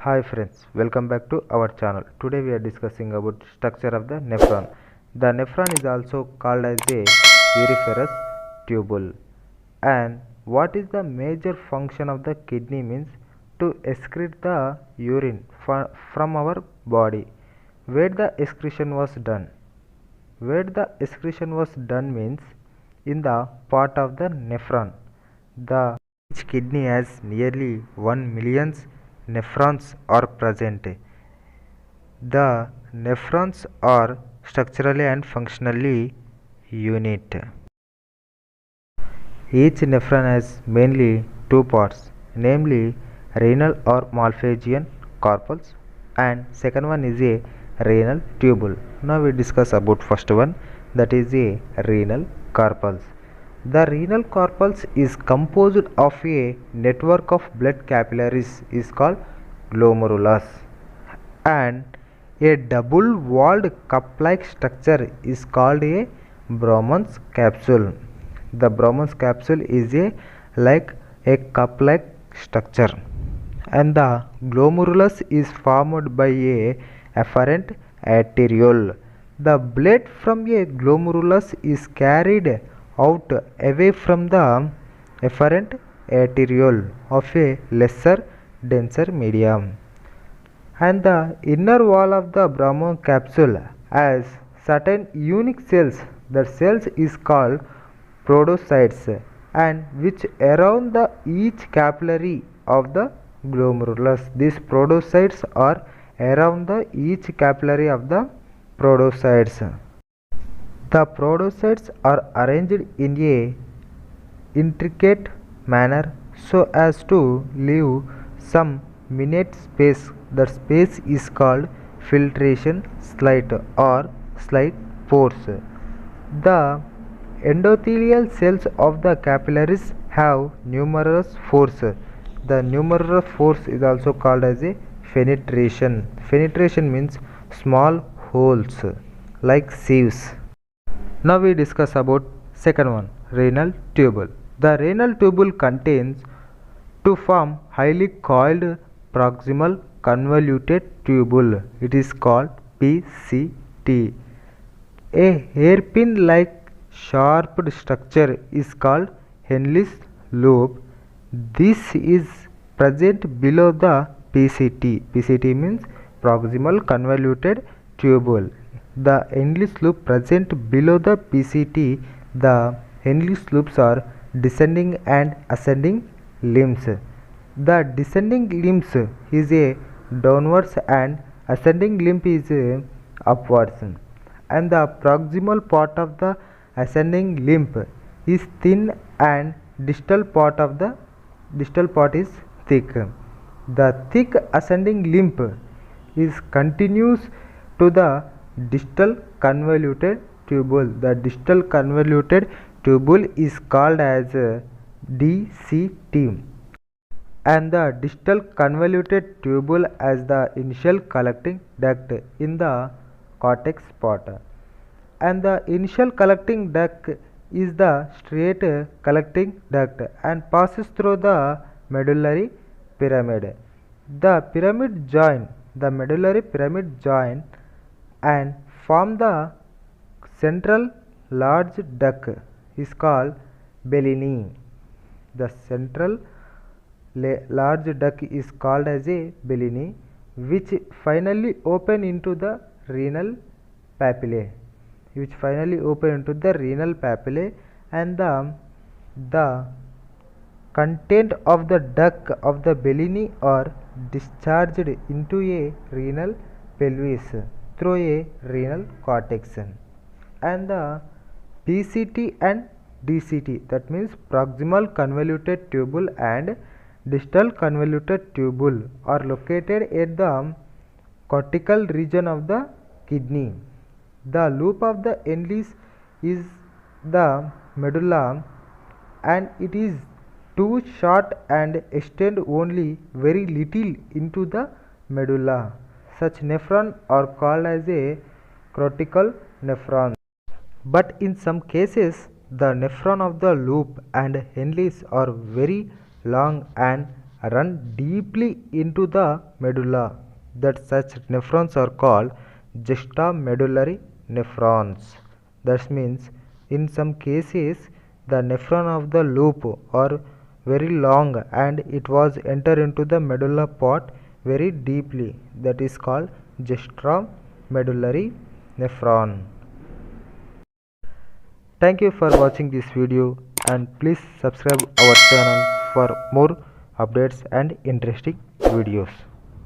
Hi friends, welcome back to our channel. Today we are discussing about structure of the nephron. The nephron is also called as a uriferous tubule. And what is the major function of the kidney means to excrete the urine from our body. Where the excretion was done? Where the excretion was done means in the part of the nephron. The each kidney has nearly 1 million nephrons are present. The nephrons are structurally and functionally unit. Each nephron has mainly two parts, namely renal or malphizian corpus, and second one is a renal tubule. Now we discuss about first one, that is a renal corpus. The renal corpus is composed of a network of blood capillaries is called glomerulus, and a double walled cup-like structure is called a Bowman's capsule. The Bowman's capsule is like a cup-like structure, and the glomerulus is formed by a afferent arteriole. The blood from a glomerulus is carried out away from the afferent arteriole of a lesser denser medium, and the inner wall of the Bowman capsule has certain unique cells. The cells is called podocytes, and which around the each capillary of the glomerulus. These podocytes are around the each capillary of the podocytes. The podocytes are arranged in a intricate manner so as to leave some minute space. The space is called filtration slit or slit pores. The endothelial cells of the capillaries have numerous pores. The numerous pores is also called as a penetration. Penetration means small holes like sieves. Now we discuss about second one, renal tubule. The renal tubule contains to form highly coiled proximal convoluted tubule. It is called PCT. A hairpin like sharp structure is called Henle's loop. This is present below the PCT. PCT means proximal convoluted tubule. The Henle's loop present below the PCT. The Henle's loops are descending and ascending limbs. The descending limbs is a downwards and ascending limb is upwards, and the proximal part of the ascending limb is thin and distal part is thick. The thick ascending limb is continuous to the distal convoluted tubule. The distal convoluted tubule is called as DCT, and the distal convoluted tubule as the initial collecting duct in the cortex part, and the initial collecting duct is the straight collecting duct and passes through the medullary pyramid. The pyramid join the medullary pyramid join and form the central large duct is called Bellini. The central large duct is called as a Bellini, which finally open into the renal papillae. And the content of the duct of the Bellini are discharged into a renal pelvis through a renal cortex, and the PCT and DCT, that means proximal convoluted tubule and distal convoluted tubule, are located at the cortical region of the kidney. The loop of the Henle's is the medulla, and it is too short and extend only very little into the medulla. Such nephrons are called as a cortical nephrons. But in some cases, the nephron of the loop and Henle's are very long and run deeply into the medulla. That such nephrons are called juxtamedullary nephrons. That means in some cases the nephron of the loop are very long and it was enter into the medulla part very deeply. That is called juxtamedullary nephron. Thank you for watching this video and please subscribe our channel for more updates and interesting videos.